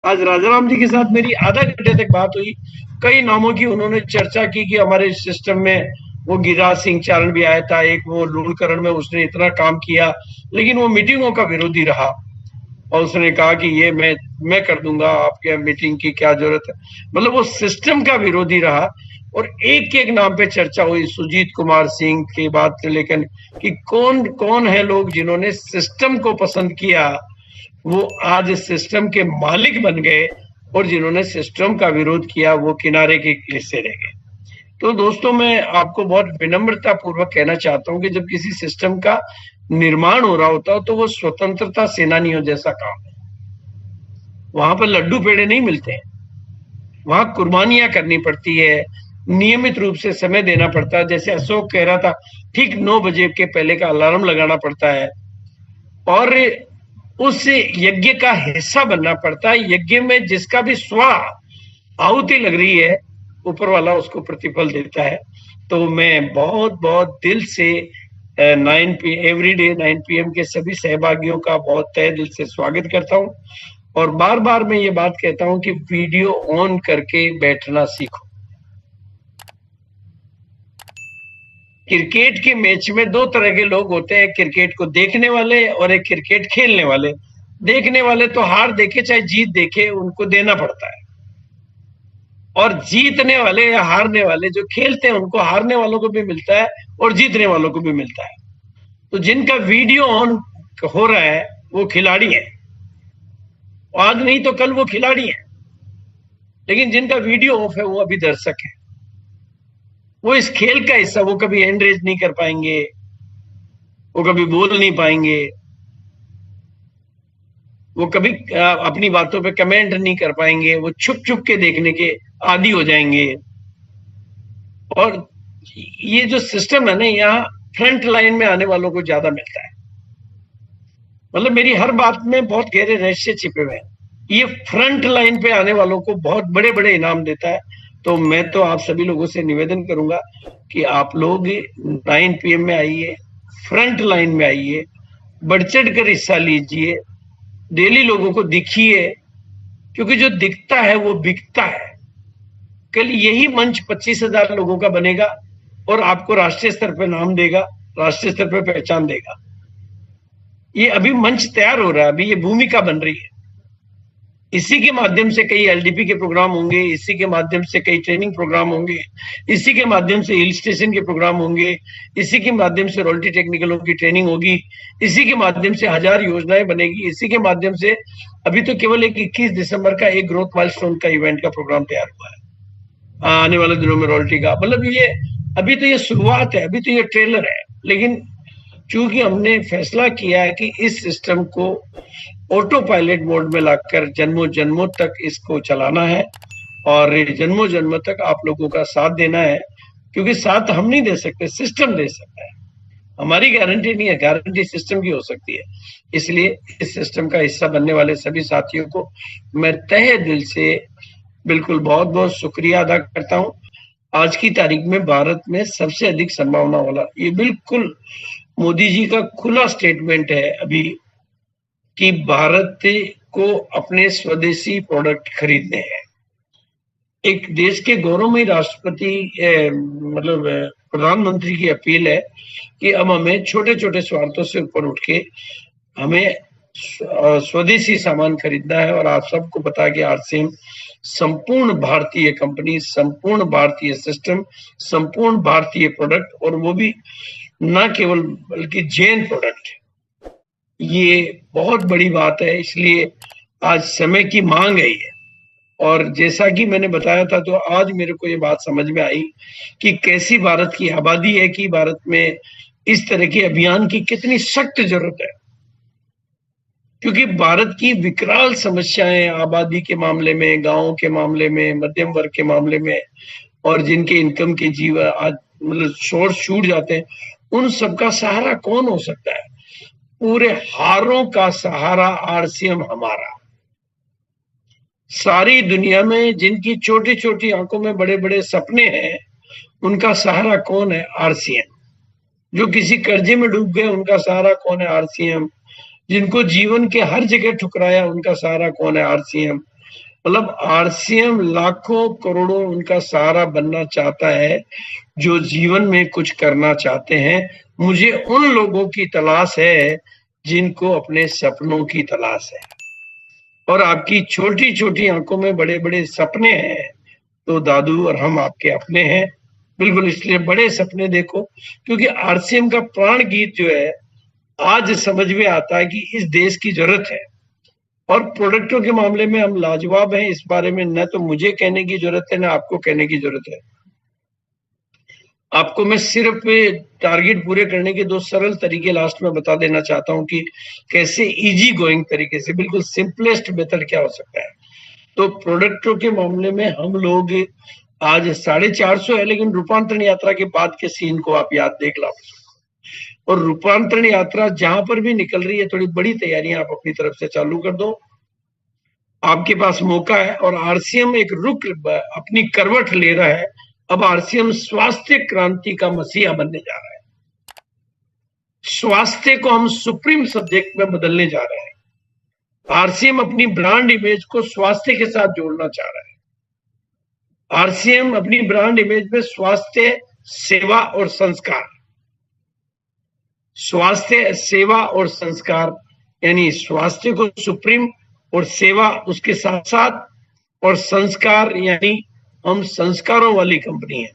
आज राजाराम जी के साथ मेरी आधा घंटे तक बात हुई। कई नामों की उन्होंने चर्चा की कि हमारे सिस्टम में वो गिरिराज सिंह चारण भी आया था, एक वो लूणकरण में उसने इतना काम किया, लेकिन वो मीटिंगों का विरोधी रहा और उसने कहा कि ये मैं कर दूंगा, आपके मीटिंग की क्या जरूरत है। मतलब वो सिस्टम का विरोधी रहा और एक एक नाम पे चर्चा हुई, सुजीत कुमार सिंह की बात से लेकर कि कौन कौन है लोग जिन्होंने सिस्टम को पसंद किया, वो आज सिस्टम के मालिक बन गए, और जिन्होंने सिस्टम का विरोध किया वो किनारे के हिस्से रह गए। तो दोस्तों, मैं आपको बहुत विनम्रता पूर्वक कहना चाहता हूं कि जब किसी सिस्टम का निर्माण हो रहा होता है तो वो स्वतंत्रता सेनानियों जैसा काम है। वहां पर लड्डू पेड़े नहीं मिलते हैं, वहां कुर्बानियां करनी पड़ती है, नियमित रूप से समय देना पड़ता है। जैसे अशोक कह रहा था, ठीक 9 बजे के पहले का अलार्म लगाना पड़ता है और उस यज्ञ का हिस्सा बनना पड़ता है। यज्ञ में जिसका भी आहुति लग रही है, ऊपर वाला उसको प्रतिफल देता है। तो मैं बहुत बहुत दिल से 9 एवरीडे 9 PM के सभी सहभागियों का बहुत तहे दिल से स्वागत करता हूं और बार बार मैं ये बात कहता हूं कि वीडियो ऑन करके बैठना सीखो। क्रिकेट के मैच में दो तरह के लोग होते हैं, क्रिकेट को देखने वाले और एक क्रिकेट खेलने वाले। देखने वाले तो हार देखे चाहे जीत देखे उनको देना पड़ता है, और जीतने वाले या हारने वाले जो खेलते हैं उनको हारने वालों को भी मिलता है और जीतने वालों को भी मिलता है। तो जिनका वीडियो ऑन हो रहा है वो खिलाड़ी है, आज नहीं तो कल वो खिलाड़ी है। लेकिन जिनका वीडियो ऑफ है वो अभी दर्शक है, वो इस खेल का हिस्सा, वो कभी हैंड रेज नहीं कर पाएंगे, वो कभी बोल नहीं पाएंगे, वो कभी अपनी बातों पे कमेंट नहीं कर पाएंगे, वो छुप छुप के देखने के आदी हो जाएंगे। और ये जो सिस्टम है ना, यहाँ फ्रंट लाइन में आने वालों को ज्यादा मिलता है। मतलब मेरी हर बात में बहुत गहरे रहस्य छिपे हुए हैं। ये फ्रंट लाइन पे आने वालों को बहुत बड़े बड़े इनाम देता है। तो मैं तो आप सभी लोगों से निवेदन करूंगा कि आप लोग 9 PM में आइए, फ्रंट लाइन में आइए, बढ़ चढ़ कर हिस्सा लीजिए, डेली लोगों को दिखिए, क्योंकि जो दिखता है वो बिकता है। कल यही मंच 25,000 लोगों का बनेगा और आपको राष्ट्रीय स्तर पर नाम देगा, राष्ट्रीय स्तर पर पहचान देगा। ये अभी मंच तैयार हो रहा है, अभी ये भूमिका बन रही है। इसी के माध्यम से कई LDP के प्रोग्राम होंगे, इसी के माध्यम से कई ट्रेनिंग प्रोग्राम होंगे, इसी के माध्यम से हिल स्टेशन के प्रोग्राम होंगे, इसी के माध्यम से रॉयल्टी टेक्निकलों की ट्रेनिंग होगी, इसी के माध्यम से 1000 योजनाएं बनेगी, इसी के माध्यम से अभी तो केवल एक 21 दिसंबर का एक ग्रोथ माइलस्टोन का इवेंट का प्रोग्राम तैयार हुआ है आने वाले दिनों में रॉयल्टी का। मतलब ये अभी तो ये शुरुआत है, अभी तो ये ट्रेलर है। लेकिन चूंकि हमने फैसला किया है कि इस सिस्टम को ऑटो पायलट मोड में लाकर जन्मों जन्मों तक इसको चलाना है और जन्मों जन्मों तक आप लोगों का साथ देना है, क्योंकि साथ हम नहीं दे सकते, सिस्टम दे सकता है। हमारी गारंटी नहीं है, गारंटी सिस्टम की हो सकती है। इसलिए इस सिस्टम का हिस्सा बनने वाले सभी साथियों को मैं तहे दिल से बिल्कुल बहुत बहुत शुक्रिया अदा करता हूं। आज की तारीख में भारत में सबसे अधिक संभावना वाला, ये बिल्कुल मोदी जी का खुला स्टेटमेंट है अभी कि भारत को अपने स्वदेशी प्रोडक्ट खरीदने हैं। एक देश के गौरवमयी राष्ट्रपति मतलब प्रधानमंत्री की अपील है कि अब हमें छोटे छोटे स्वार्थों से ऊपर उठ के हमें स्वदेशी सामान खरीदना है। और आप सबको पता है कि RCM संपूर्ण भारतीय कंपनी, संपूर्ण भारतीय सिस्टम, संपूर्ण भारतीय प्रोडक्ट, और वो भी न केवल बल्कि जैन प्रोडक्ट। ये बहुत बड़ी बात है, इसलिए आज समय की मांग है ये। और जैसा कि मैंने बताया था, तो आज मेरे को ये बात समझ में आई कि कैसी भारत की आबादी है, कि भारत में इस तरह के अभियान की कितनी सख्त जरूरत है। क्योंकि भारत की विकराल समस्याएं आबादी के मामले में, गांवों के मामले में, मध्यम वर्ग के मामले में, और जिनके इनकम के जीवन आज मतलब सोर्स छूट जाते हैं, उन सबका सहारा कौन हो सकता है? पूरे हारों का सहारा RCM हमारा। सारी दुनिया में जिनकी छोटी छोटी आंखों में बड़े बड़े सपने हैं, उनका सहारा कौन है? RCM। जो किसी कर्जे में डूब गए, उनका सहारा कौन है? RCM। जिनको जीवन के हर जगह ठुकराया, उनका सहारा कौन है? RCM। मतलब आरसीएम लाखों करोड़ों उनका सहारा बनना चाहता है जो जीवन में कुछ करना चाहते हैं। मुझे उन लोगों की तलाश है जिनको अपने सपनों की तलाश है। और आपकी छोटी छोटी आंखों में बड़े बड़े सपने हैं, तो दादू और हम आपके अपने हैं। बिल्कुल, इसलिए बड़े सपने देखो, क्योंकि आरसीएम का प्राण गीत जो है आज समझ में आता है कि इस देश की जरूरत है। और प्रोडक्टों के मामले में हम लाजवाब हैं, इस बारे में न तो मुझे कहने की जरूरत है, न आपको कहने की जरूरत है। आपको मैं सिर्फ टारगेट पूरे करने के 2 सरल तरीके लास्ट में बता देना चाहता हूं कि कैसे इजी गोइंग तरीके से, बिल्कुल सिंपलेस्ट मेथड क्या हो सकता है। तो प्रोडक्टों के मामले में हम लोग आज 450 है, लेकिन रूपांतरण यात्रा के बाद के सीन को आप याद देख लो। और रूपांतरण यात्रा जहां पर भी निकल रही है, थोड़ी बड़ी तैयारियां आप अपनी तरफ से चालू कर दो। आपके पास मौका है। और आरसीएम एक रुख अपनी करवट ले रहा है। अब आरसीएम स्वास्थ्य क्रांति का मसीहा बनने जा रहा है। स्वास्थ्य को हम सुप्रीम सब्जेक्ट में बदलने जा रहे हैं। आरसीएम अपनी ब्रांड इमेज को स्वास्थ्य के साथ जोड़ना चाह रहा है। आरसीएम अपनी ब्रांड इमेज में स्वास्थ्य, सेवा और संस्कार, स्वास्थ्य, सेवा और संस्कार, यानी स्वास्थ्य को सुप्रीम और सेवा उसके साथ साथ, और संस्कार यानी हम संस्कारों वाली कंपनी है।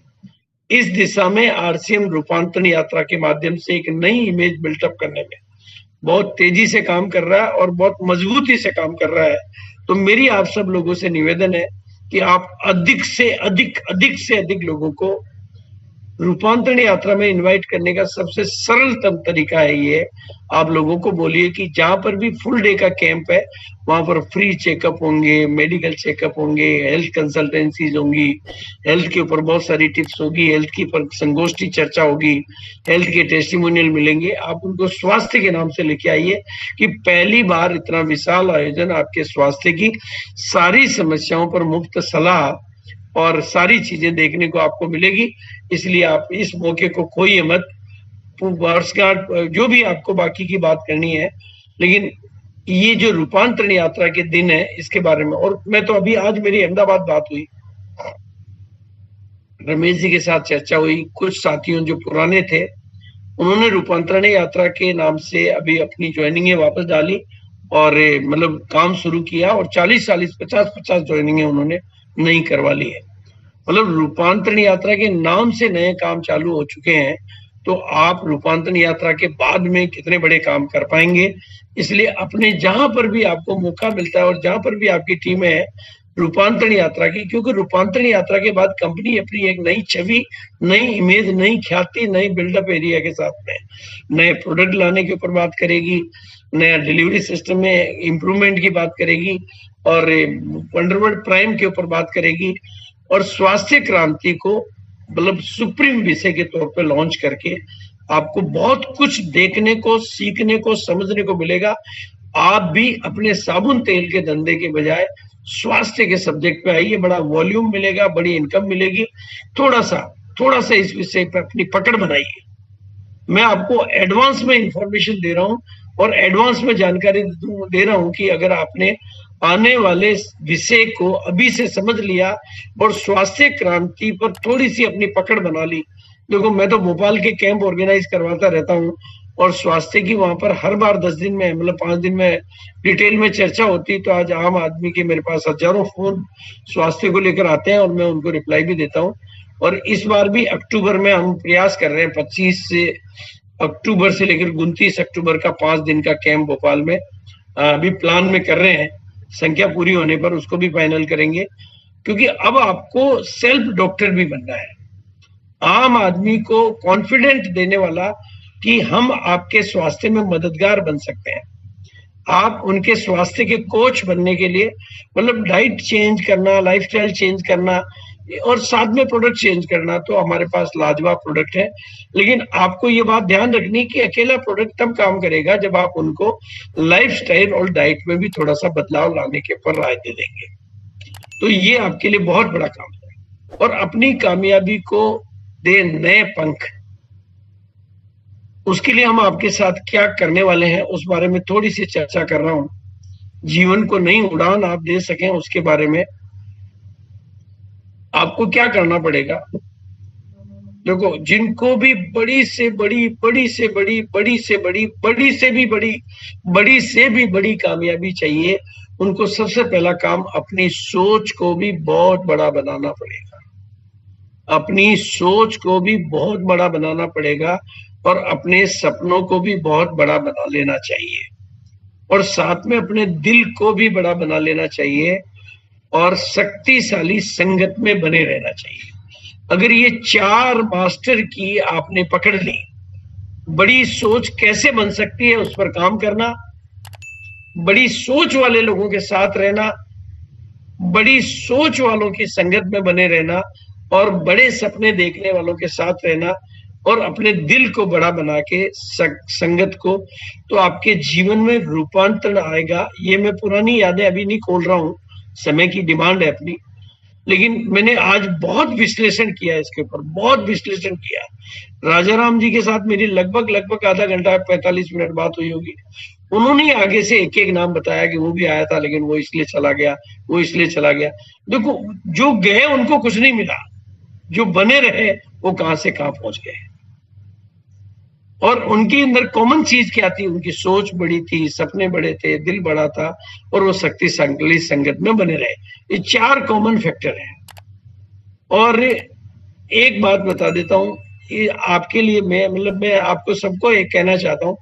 इस दिशा में आरसीएम रूपांतरण यात्रा के माध्यम से एक नई इमेज बिल्टअप करने में बहुत तेजी से काम कर रहा है और बहुत मजबूती से काम कर रहा है। तो मेरी आप सब लोगों से निवेदन है कि आप अधिक से अधिक लोगों को रूपांतरण यात्रा में इनवाइट करने का सबसे सरलतम तरीका है ये। आप लोगों को बोलिए कि जहां पर भी फुल डे का कैंप है वहां पर फ्री चेकअप होंगे, मेडिकल चेकअप होंगे, हेल्थ कंसल्टेंसीज होंगी, हेल्थ के ऊपर बहुत सारी टिप्स होगी, हेल्थ की पर संगोष्ठी चर्चा होगी, हेल्थ के टेस्टिमोनियल मिलेंगे। आप उनको स्वास्थ्य के नाम से लेके आइए कि पहली बार इतना विशाल आयोजन आपके स्वास्थ्य की सारी समस्याओं पर मुफ्त सलाह और सारी चीजें देखने को आपको मिलेगी। इसलिए आप इस मौके को खोइए मत। वर्षगांठ जो भी आपको बाकी की बात करनी है, लेकिन ये जो रूपांतरण यात्रा के दिन है इसके बारे में। और मैं तो अभी आज मेरी अहमदाबाद बात हुई, रमेश जी के साथ चर्चा हुई, कुछ साथियों जो पुराने थे उन्होंने रूपांतरण यात्रा के नाम से अभी अपनी ज्वाइनिंग वापस डाली और मतलब काम शुरू किया और 40 50 ज्वाइनिंग उन्होंने नई करवा ली है। मतलब रूपांतरण यात्रा के नाम से नए काम चालू हो चुके हैं। तो आप रूपांतरण यात्रा के बाद में कितने बड़े काम कर पाएंगे। इसलिए अपने जहां पर भी आपको मौका मिलता है और जहां पर भी आपकी टीम है रूपांतरण यात्रा की, क्योंकि रूपांतरण यात्रा के बाद कंपनी अपनी एक नई छवि, नई इमेज, नई ख्याति, नई बिल्डअप एरिया के साथ में नए प्रोडक्ट लाने के ऊपर बात करेगी, नया डिलीवरी सिस्टम में इंप्रूवमेंट की बात करेगी और वंडरवर्ल्ड प्राइम के ऊपर बात करेगी और स्वास्थ्य क्रांति को मतलब सुप्रीम विषय के तौर पे लॉन्च करके आपको बहुत कुछ देखने को, सीखने को, समझने को मिलेगा। आप भी अपने साबुन तेल के धंधे के बजाय स्वास्थ्य के सब्जेक्ट पे आइए, बड़ा वॉल्यूम मिलेगा, बड़ी इनकम मिलेगी। थोड़ा सा इस विषय पर अपनी पकड़ बनाइए। मैं आपको एडवांस में इंफॉर्मेशन दे रहा हूं और एडवांस में जानकारी दे रहा हूं कि अगर आपने आने वाले विषय को अभी से समझ लिया और स्वास्थ्य क्रांति पर थोड़ी सी अपनी पकड़ बना ली। देखो, मैं तो भोपाल के कैंप ऑर्गेनाइज करवाता रहता हूँ और स्वास्थ्य की वहां पर हर बार 10 दिन में मतलब 5 दिन में डिटेल में चर्चा होती। तो आज आम आदमी के मेरे पास हजारों फोन स्वास्थ्य को लेकर आते हैं और मैं उनको रिप्लाई भी देता हूँ। और इस बार भी अक्टूबर में हम प्रयास कर रहे हैं 25 अक्टूबर से लेकर 29 अक्टूबर का 5 दिन का कैंप भोपाल में अभी प्लान में कर रहे हैं। संख्या पूरी होने पर उसको भी फाइनल करेंगे, क्योंकि अब आपको सेल्फ डॉक्टर भी बनना है, आम आदमी को कॉन्फिडेंट देने वाला कि हम आपके स्वास्थ्य में मददगार बन सकते हैं। आप उनके स्वास्थ्य के कोच बनने के लिए मतलब डाइट चेंज करना, लाइफस्टाइल चेंज करना और साथ में प्रोडक्ट चेंज करना, तो हमारे पास लाजवाब प्रोडक्ट है। लेकिन आपको ये बात ध्यान रखनी कि अकेला प्रोडक्ट तब काम करेगा जब आप उनको लाइफस्टाइल और डाइट में भी थोड़ा सा बदलाव लाने के ऊपर राय दे देंगे। तो ये आपके लिए बहुत बड़ा काम है। और अपनी कामयाबी को दे नए पंख, उसके लिए हम आपके साथ क्या करने वाले हैं उस बारे में थोड़ी सी चर्चा कर रहा हूं। जीवन को नई उड़ान आप दे सकें, उसके बारे में आपको क्या करना पड़ेगा। देखो, जिनको भी बड़ी से बड़ी, बड़ी से बड़ी, बड़ी से बड़ी, बड़ी से भी बड़ी, बड़ी से भी बड़ी कामयाबी चाहिए, उनको सबसे पहला काम अपनी सोच को भी बहुत बड़ा बनाना पड़ेगा। अपनी सोच को भी बहुत बड़ा बनाना पड़ेगा और अपने सपनों को भी बहुत बड़ा बना लेना चाहिए, और साथ में अपने दिल को भी बड़ा बना लेना चाहिए, और शक्तिशाली संगत में बने रहना चाहिए। अगर ये 4 मास्टर की आपने पकड़ ली, बड़ी सोच कैसे बन सकती है उस पर काम करना, बड़ी सोच वाले लोगों के साथ रहना, बड़ी सोच वालों की संगत में बने रहना, और बड़े सपने देखने वालों के साथ रहना, और अपने दिल को बड़ा बना के संगत को, तो आपके जीवन में रूपांतरण आएगा। ये मैं पुरानी यादें अभी नहीं खोल रहा हूं, समय की डिमांड है अपनी, लेकिन मैंने आज बहुत विश्लेषण किया इसके ऊपर, बहुत विश्लेषण किया। राजा राम जी के साथ मेरी लगभग आधा घंटा 45 मिनट बात हुई होगी। उन्होंने आगे से एक एक नाम बताया कि वो भी आया था, लेकिन वो इसलिए चला गया, वो इसलिए चला गया। देखो, जो गए उनको कुछ नहीं मिला, जो बने रहे वो कहां से कहां पहुंच गए। और उनके अंदर कॉमन चीज क्या थी? उनकी सोच बड़ी थी, सपने बड़े थे, दिल बड़ा था, और वो शक्तिशाली संगत में बने रहे। ये 4 कॉमन फैक्टर हैं। और एक बात बता देता हूं, ये आपके लिए मैं आपको सबको एक कहना चाहता हूं,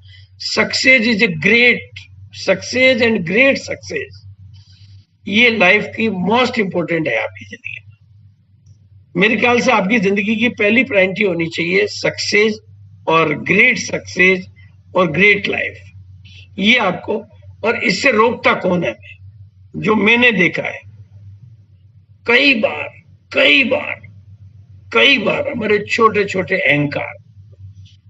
success is a great success and great success, ये लाइफ की मोस्ट इंपोर्टेंट है आपकी जिंदगी में। मेरे ख्याल से आपकी जिंदगी की पहली प्रायोरिटी होनी चाहिए सक्सेस, और ग्रेट सक्सेस, और ग्रेट लाइफ। ये आपको, और इससे रोकता कौन है? जो मैंने देखा है कई बार, कई बार, कई बार, हमारे छोटे छोटे अहंकार,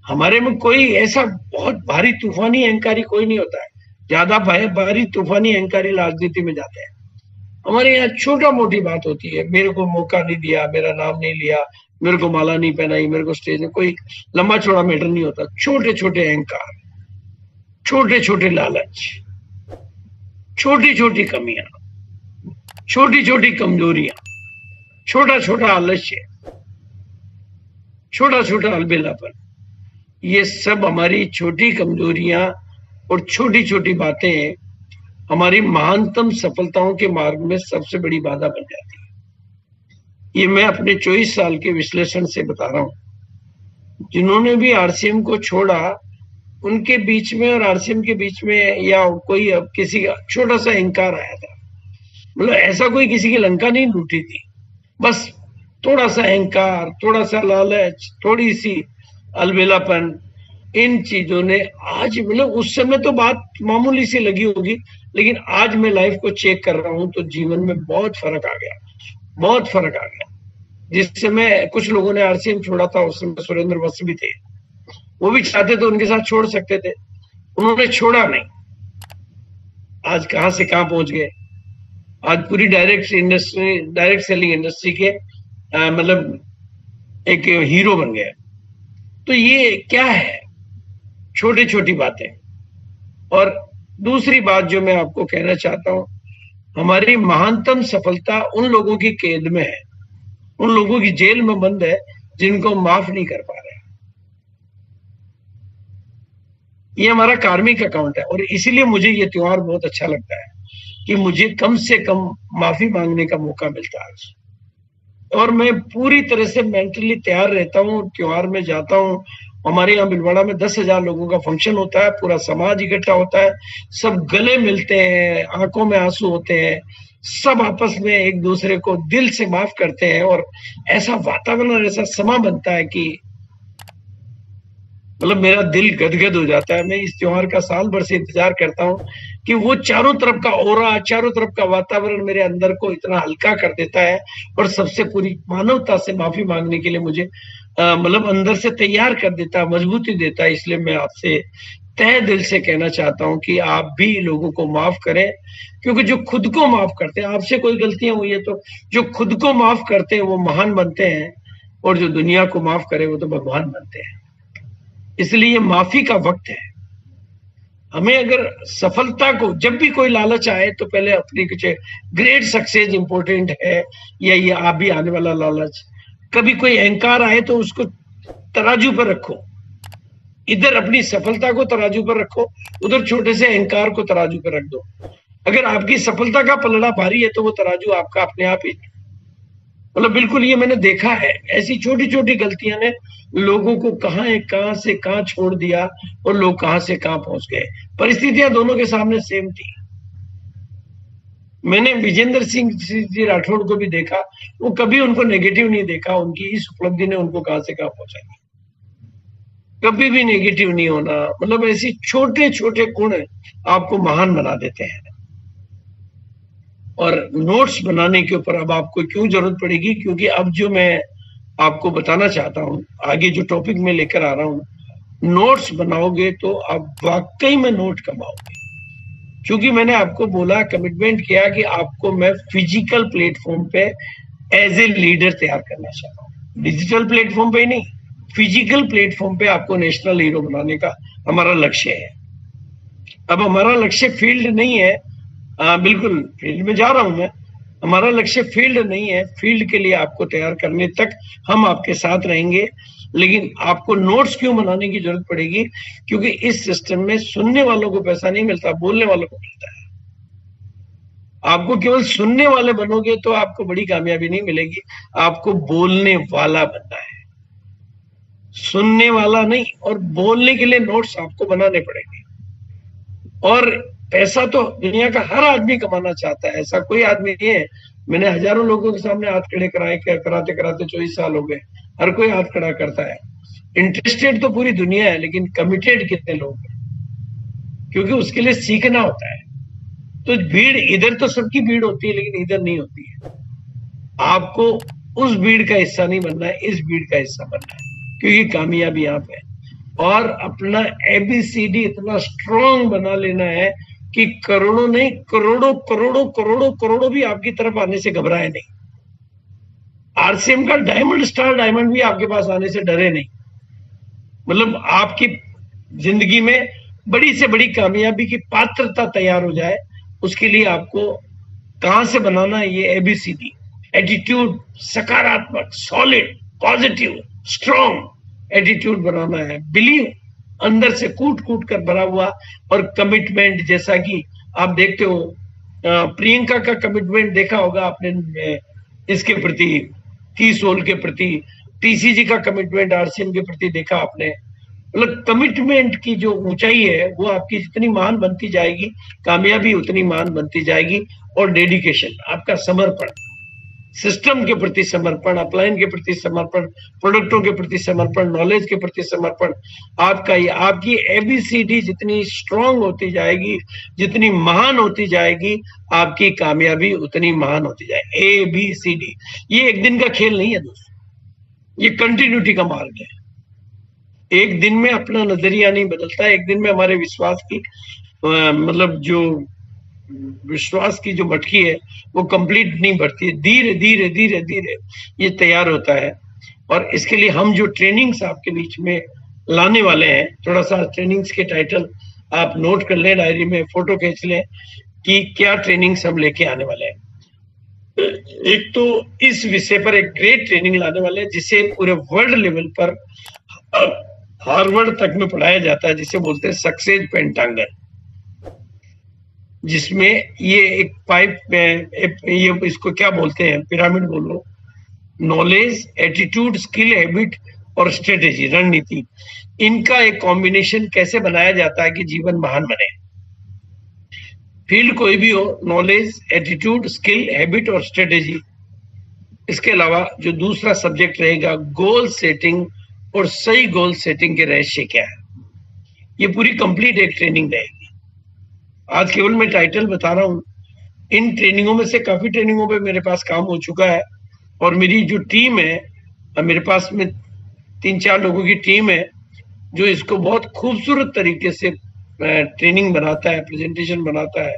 हमारे में कोई ऐसा बहुत भारी तूफानी अहंकारी कोई नहीं होता है। ज्यादा भारी तूफानी अहंकारी राजनीति में जाते हैं। हमारे यहाँ छोटा मोटी बात होती है, मेरे को मौका नहीं दिया, मेरा नाम नहीं लिया, मेरे को माला नहीं पहनाई, मेरे को स्टेज में, कोई लंबा चौड़ा मैटर नहीं होता। छोटे छोटे अहंकार, छोटे छोटे लालच, छोटी छोटी कमियां, छोटी छोटी कमजोरियां, छोटा छोटा आलस्य, छोटा छोटा अलबेलापन, ये सब हमारी छोटी कमजोरियां और छोटी छोटी बातें हमारी महानतम सफलताओं के मार्ग में सबसे बड़ी बाधा बन जाती है। ये मैं अपने 24 साल के विश्लेषण से बता रहा हूं। जिन्होंने भी आरसीएम को छोड़ा, उनके बीच में और आरसीएम के बीच में या कोई किसी का छोटा सा अहंकार आया था। मतलब ऐसा कोई किसी की लंका नहीं लूटी थी, बस थोड़ा सा अहंकार, थोड़ा सा लालच, थोड़ी सी अलबेलापन, इन चीजों ने आज, मतलब उस समय तो बात मामूली सी लगी होगी, लेकिन आज मैं लाइफ को चेक कर रहा हूं तो जीवन में बहुत फर्क आ गया, बहुत फर्क आ गया। जिस समय कुछ लोगों ने आरसीएम छोड़ा था, उस समय सुरेंद्र वत्स भी थे, वो भी चाहते तो उनके साथ छोड़ सकते थे, उन्होंने छोड़ा नहीं। आज कहां से कहां पहुंच गए। आज पूरी डायरेक्ट सेलिंग इंडस्ट्री के मतलब एक हीरो बन गए। तो ये क्या है? छोटी छोटी बातें। और दूसरी बात जो मैं आपको कहना चाहता हूं, हमारी महानतम सफलता उन लोगों की कैद में है, उन लोगों की जेल में बंद है जिनको माफ नहीं कर पा रहे। ये हमारा कार्मिक अकाउंट है, और इसीलिए मुझे ये त्योहार बहुत अच्छा लगता है कि मुझे कम से कम माफी मांगने का मौका मिलता है आज। और मैं पूरी तरह से मेंटली तैयार रहता हूँ, त्योहार में जाता हूँ। हमारे यहाँ भिलवाड़ा में 10,000 लोगों का फंक्शन होता है, पूरा समाज इकट्ठा होता है, सब गले मिलते हैं, आंखों में आंसू होते हैं, सब आपस में एक दूसरे को दिल से माफ करते हैं, और ऐसा वातावरण, ऐसा समा बनता है कि मतलब मेरा दिल गदगद हो जाता है। मैं इस त्योहार का साल भर से इंतजार करता हूँ कि वो चारों तरफ का ओरा, चारों तरफ का वातावरण मेरे अंदर को इतना हल्का कर देता है, और सबसे पूरी मानवता से माफी मांगने के लिए मुझे मतलब अंदर से तैयार कर देता है, मजबूती देता है। इसलिए मैं आपसे तहे दिल से कहना चाहता हूं कि आप भी लोगों को माफ करें, क्योंकि जो खुद को माफ करते हैं, आपसे कोई गलतियां हुई है तो जो खुद को माफ करते हैं वो महान बनते हैं, और जो दुनिया को माफ करे वो तो भगवान बनते हैं। इसलिए ये माफी का वक्त है। हमें अगर सफलता को, जब भी कोई लालच आए तो पहले अपनी कुछ ग्रेट सक्सेस इंपॉर्टेंट है, या ये अभी आने वाला लालच, कभी कोई अहंकार आए तो उसको तराजू पर रखो, इधर अपनी सफलता को तराजू पर रखो, उधर छोटे से अहंकार को तराजू पर रख दो। अगर आपकी सफलता का पलड़ा भारी है तो वो तराजू आपका अपने आप ही, मतलब बिल्कुल, ये मैंने देखा है, ऐसी छोटी छोटी गलतियां ने लोगों को कहां से कहां छोड़ दिया और लोग कहां से कहां पहुंच गए। परिस्थितियां दोनों के सामने सेम थी। मैंने विजेंद्र सिंह जी राठौड़ को भी देखा, वो कभी उनको नेगेटिव नहीं देखा, उनकी इस उपलब्धि ने उनको कहां से कहां पहुंचाई। कभी भी नेगेटिव नहीं होना, मतलब ऐसी छोटे छोटे गुण आपको महान बना देते हैं। और नोट्स बनाने के ऊपर अब आपको क्यों जरूरत पड़ेगी, क्योंकि अब जो मैं आपको बताना चाहता हूं, आगे जो टॉपिक में लेकर आ रहा हूं, नोट्स बनाओगे तो आप वाकई में नोट कमाओगे। क्योंकि मैंने आपको बोला, कमिटमेंट किया कि आपको मैं फिजिकल प्लेटफॉर्म पे एज ए लीडर तैयार करना चाहता हूँ, डिजिटल प्लेटफॉर्म पे ही नहीं, फिजिकल प्लेटफॉर्म पे आपको नेशनल हीरो बनाने का हमारा लक्ष्य है। अब हमारा लक्ष्य फील्ड नहीं है, बिल्कुल फील्ड में जा रहा हूं मैं, हमारा लक्ष्य फील्ड नहीं है, फील्ड के लिए आपको तैयार करने तक हम आपके साथ रहेंगे। लेकिन आपको नोट्स क्यों बनाने की जरूरत पड़ेगी, क्योंकि इस सिस्टम में सुनने वालों को पैसा नहीं मिलता, बोलने वालों को मिलता है। आपको केवल सुनने वाले बनोगे तो आपको बड़ी कामयाबी नहीं मिलेगी, आपको बोलने वाला बनना है, सुनने वाला नहीं। और बोलने के लिए नोट्स आपको बनाने पड़ेंगे। और पैसा तो दुनिया का हर आदमी कमाना चाहता है, ऐसा कोई आदमी नहीं है। मैंने हजारों लोगों के सामने हाथ खड़े कराते कराते 24 साल हो गए, हर कोई हाथ खड़ा करता है। इंटरेस्टेड तो पूरी दुनिया है, लेकिन कमिटेड कितने लोग हैं, क्योंकि उसके लिए सीखना होता है। तो भीड़ इधर तो सबकी भीड़ होती है, लेकिन इधर नहीं होती है। आपको उस भीड़ का हिस्सा नहीं बनना है, इस भीड़ का हिस्सा बनना है, क्योंकि कामयाबी यहाँ पे। और अपना एबीसीडी इतना स्ट्रॉन्ग बना लेना है कि करोड़ों नहीं, करोड़ों करोड़ों करोड़ों करोड़ों भी आपकी तरफ आने से घबराए नहीं। आरसीएम का डायमंड स्टार डायमंड भी आपके पास आने से डरे नहीं। मतलब आपकी जिंदगी में बड़ी से बड़ी कामयाबी की पात्रता तैयार हो जाए, उसके लिए आपको कहां से बनाना है, ये एबीसीडी, एटीट्यूड, सकारात्मक, सॉलिड, पॉजिटिव, स्ट्रॉन्ग एटीट्यूड बनाना है, बिलीव अंदर से कूट कूट कर भरा हुआ, और कमिटमेंट, जैसा कि आप देखते हो, प्रियंका का कमिटमेंट देखा होगा आपने इसके प्रति, 30 सोल के प्रति, टीसीजी का कमिटमेंट आरसीएम के प्रति देखा आपने। मतलब कमिटमेंट की जो ऊंचाई है वो आपकी जितनी महान बनती जाएगी, कामयाबी उतनी महान बनती जाएगी। और डेडिकेशन, आपका समर्पण, सिस्टम के प्रति समर्पण, अपलाइन के प्रति समर्पण, प्रोडक्टों के प्रति समर्पण, नॉलेज के प्रति समर्पण, आपकी एबीसीडी जितनी स्ट्रांग होती जाएगी, जितनी महान होती जाएगी, आपकी कामयाबी उतनी महान होती जाएगी। एबीसीडी, ये एक दिन का खेल नहीं है दोस्तों, ये कंटिन्यूटी का मार्ग है। एक दिन में अपना नजरिया नहीं बदलता, एक दिन में हमारे विश्वास की मतलब जो विश्वास की जो मटकी है वो कंप्लीट नहीं बढ़ती है, धीरे धीरे धीरे धीरे ये तैयार होता है। और इसके लिए हम जो ट्रेनिंग्स आपके बीच में लाने वाले हैं, थोड़ा सा ट्रेनिंग्स के टाइटल आप नोट कर लें, डायरी में फोटो खींच लें कि क्या ट्रेनिंग्स हम लेके आने वाले हैं। एक तो इस विषय पर एक ग्रेट ट्रेनिंग लाने वाले हैं, जिसे पूरे वर्ल्ड लेवल पर हार्वर्ड तक में पढ़ाया जाता है, जिसे बोलते हैं सक्सेस पेंटांगन, जिसमें ये एक पाइप में ये इसको क्या बोलते हैं, पिरामिड बोलो, नॉलेज, एटीट्यूड, स्किल, हैबिट और स्ट्रेटेजी, रणनीति, इनका एक कॉम्बिनेशन कैसे बनाया जाता है कि जीवन महान बने। फील्ड कोई भी हो, नॉलेज, एटीट्यूड, स्किल, हैबिट और स्ट्रेटेजी। इसके अलावा जो दूसरा सब्जेक्ट रहेगा, गोल सेटिंग और सही गोल सेटिंग के रहस्य क्या है। ये पूरी कंप्लीट एक ट्रेनिंग रहेगी। आज केवल मैं टाइटल बता रहा हूं, इन ट्रेनिंगों में से काफी ट्रेनिंगों पे मेरे पास काम हो चुका है, और मेरी जो टीम है, मेरे पास में 3-4 लोगों की टीम है जो इसको बहुत खूबसूरत तरीके से ट्रेनिंग बनाता है, प्रेजेंटेशन बनाता है,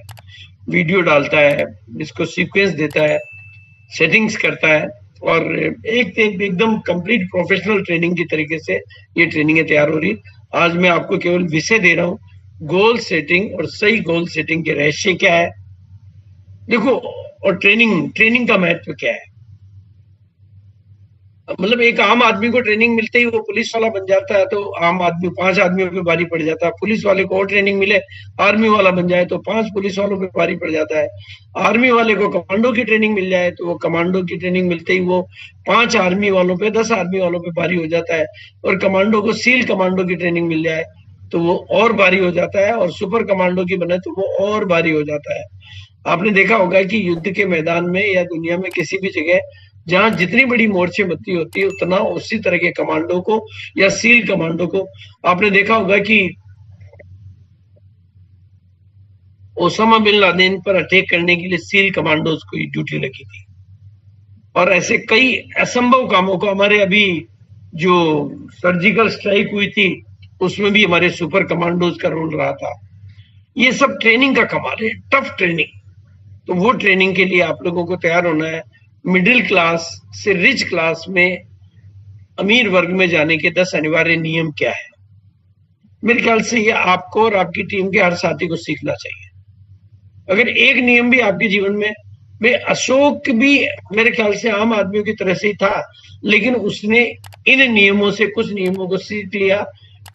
वीडियो डालता है, इसको सीक्वेंस देता है, सेटिंग्स करता है, और एकदम कंप्लीट प्रोफेशनल ट्रेनिंग की तरीके से ये ट्रेनिंग तैयार हो रही। आज मैं आपको केवल विषय दे रहा हूँ, गोल सेटिंग और सही गोल सेटिंग के रहस्य क्या है, देखो, और ट्रेनिंग का महत्व क्या है। मतलब एक आम आदमी को ट्रेनिंग मिलते ही वो पुलिस वाला बन जाता है, तो आम आदमी 5 आदमियों पे भारी पड़ जाता है। पुलिस वाले को और ट्रेनिंग मिले, आर्मी वाला बन जाए तो 5 पुलिस वालों पे भारी पड़ जाता है। आर्मी वाले को कमांडो की ट्रेनिंग मिल जाए तो वो कमांडो की ट्रेनिंग मिलते ही वो 5 आर्मी वालों पे, 10 आर्मी वालों पे भारी हो जाता है। और कमांडो को सील कमांडो की ट्रेनिंग मिल जाए तो वो और भारी हो जाता है, और सुपर कमांडो की बने तो वो और भारी हो जाता है। आपने देखा होगा कि युद्ध के मैदान में या दुनिया में किसी भी जगह जहां जितनी बड़ी मोर्चेबंदी होती है, उतना उसी तरह के कमांडो को या सील कमांडो को, आपने देखा होगा कि ओसामा बिन लादेन पर अटैक करने के लिए सील कमांडोज को ड्यूटी लगी थी। और ऐसे कई असंभव कामों को, हमारे अभी जो सर्जिकल स्ट्राइक हुई थी उसमें भी हमारे सुपर कमांडोज का रोल रहा था। ये सब ट्रेनिंग का कमाल है, टफ ट्रेनिंग। तो वो ट्रेनिंग के लिए आप लोगों को तैयार होना है। मिडिल क्लास से रिच क्लास में, अमीर वर्ग में जाने के 10 अनिवार्य नियम क्या है, मेरे ख्याल से ये आपको और आपकी टीम के हर साथी को सीखना चाहिए। अगर एक नियम भी आपके जीवन में, वे अशोक भी मेरे ख्याल से आम आदमियों की तरह से ही था, लेकिन उसने इन नियमों से कुछ नियमों को सीख लिया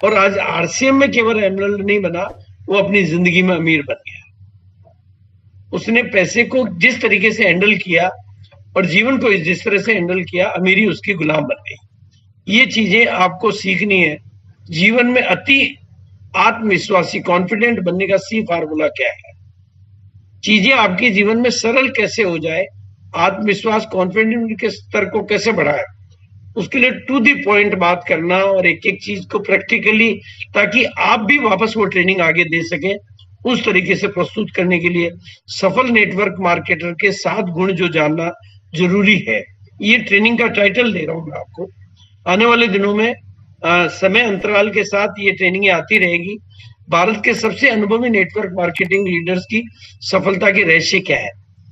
और आज आरसीएम में केवल एमएलए नहीं बना, वो अपनी जिंदगी में अमीर बन गया। उसने पैसे को जिस तरीके से हैंडल किया और जीवन को जिस तरह से हैंडल किया, अमीरी उसकी गुलाम बन गई। ये चीजें आपको सीखनी है। जीवन में अति आत्मविश्वासी, कॉन्फिडेंट बनने का सी फार्मूला क्या है, चीजें आपके जीवन में सरल कैसे हो जाए, आत्मविश्वास कॉन्फिडेंस के स्तर को कैसे बढ़ाए, उसके लिए टू दी पॉइंट बात करना और एक एक चीज को प्रैक्टिकली, ताकि आप भी वापस वो ट्रेनिंग आगे दे सकें, उस तरीके से प्रस्तुत करने के लिए सफल नेटवर्क मार्केटर के 7 गुण जो जानना जरूरी है, ये ट्रेनिंग का टाइटल दे रहा हूं मैं आपको। आने वाले दिनों में समय अंतराल के साथ ये ट्रेनिंग आती रहेगी। भारत के सबसे अनुभवी नेटवर्क मार्केटिंग लीडर्स की सफलता के रहस्य क्या है,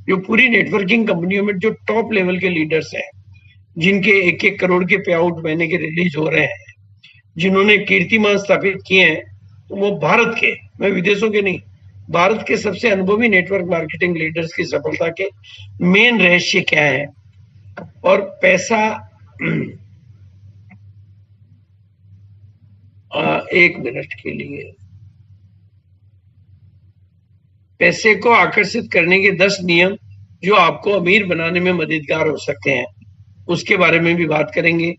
जो पूरी नेटवर्किंग कंपनियों में जो टॉप लेवल के लीडर्स हैं, जिनके 1-1 करोड़ के पे आउट महीने के रिलीज हो रहे हैं, जिन्होंने कीर्तिमान स्थापित किए हैं, तो वो भारत के, मैं विदेशों के नहीं, भारत के सबसे अनुभवी नेटवर्क मार्केटिंग लीडर्स की सफलता के मेन रहस्य क्या है। और पैसा, एक मिनट के लिए, पैसे को आकर्षित करने के 10 नियम जो आपको अमीर बनाने में मददगार हो सकते हैं, उसके बारे में भी बात करेंगे।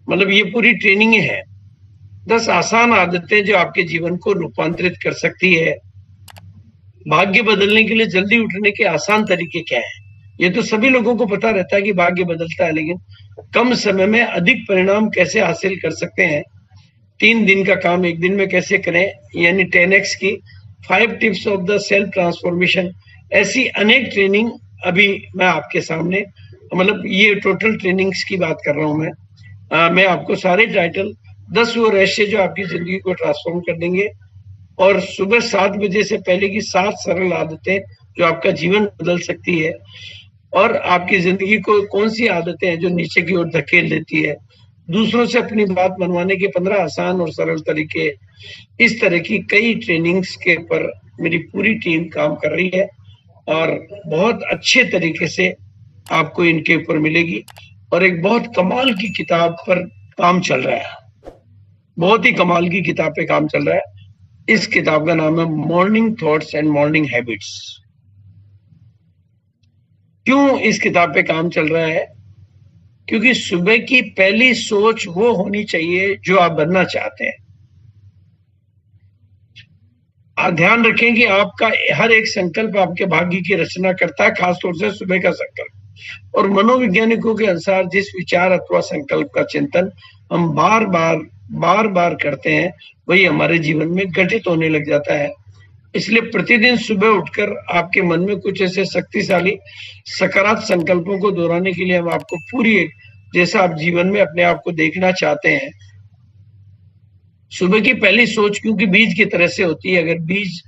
मतलब ये पूरी ट्रेनिंग है। 10 आसान आदतें जो आपके जीवन को रूपांतरित कर सकती है। भाग्य बदलने के लिए जल्दी उठने के आसान तरीके क्या है, ये तो सभी लोगों को पता रहता है कि भाग्य बदलता है, लेकिन कम समय में अधिक परिणाम कैसे हासिल कर सकते हैं। 3 दिन का काम 1 दिन में कैसे करें, यानी 10x की 5 tips of the self transformation, ऐसी अनेक ट्रेनिंग अभी मैं आपके सामने, मतलब ये टोटल ट्रेनिंग्स की बात कर रहा हूं मैं आपको सारे टाइटल 10 वो रहस्य जो आपकी जिंदगी को ट्रांसफॉर्म कर देंगे, और सुबह 7 बजे से पहले की 7 सरल आदतें जो आपका जीवन बदल सकती है, और आपकी जिंदगी को कौन सी आदतें हैं जो नीचे की ओर धकेल देती है, दूसरों से अपनी बात मनवाने के 15 आसान और सरल तरीके। इस तरह की कई ट्रेनिंग्स के ऊपर मेरी पूरी टीम काम कर रही है और बहुत अच्छे तरीके से आपको इनके ऊपर मिलेगी। और एक बहुत कमाल की किताब पर काम चल रहा है, बहुत ही कमाल की किताब पे काम चल रहा है। इस किताब का नाम है morning thoughts and morning habits. क्यों इस किताब पे काम चल रहा है? क्योंकि सुबह की पहली सोच वो होनी चाहिए जो आप बनना चाहते हैं। आप ध्यान रखें कि आपका हर एक संकल्प आपके भाग्य की रचना करता है, खासतौर से सुबह का संकल्प। और मनोवैज्ञानिकों के अनुसार जिस विचार अथवा संकल्प का चिंतन हम बार बार करते हैं, वही हमारे जीवन में घटित होने लग जाता है। इसलिए प्रतिदिन सुबह उठकर आपके मन में कुछ ऐसे शक्तिशाली सकारात्मक संकल्पों को दोहराने के लिए हम आपको पूरी, जैसा आप जीवन में अपने आप को देखना चाहते हैं, सुबह की पहली सोच क्योंकि बीज की तरह से होती है। अगर बीज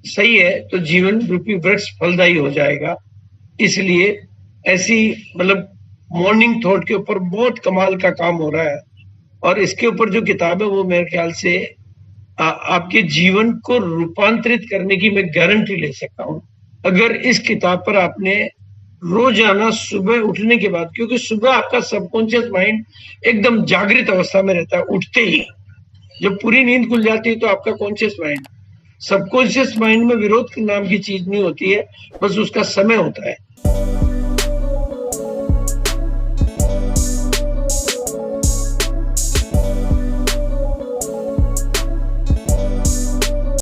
सही है तो जीवन रूपी वृक्ष फलदायी हो जाएगा। इसलिए ऐसी, मतलब मॉर्निंग थॉट के ऊपर बहुत कमाल का काम हो रहा है, और इसके ऊपर जो किताब है वो मेरे ख्याल से आपके जीवन को रूपांतरित करने की मैं गारंटी ले सकता हूं, अगर इस किताब पर आपने रोजाना सुबह उठने के बाद, क्योंकि सुबह आपका सबकॉन्शियस माइंड एकदम जागृत अवस्था में रहता है उठते ही। जब पूरी नींद खुल जाती है तो आपका कॉन्शियस माइंड, सबकॉन्शियस माइंड में विरोध नाम की चीज नहीं होती है, बस उसका समय होता है।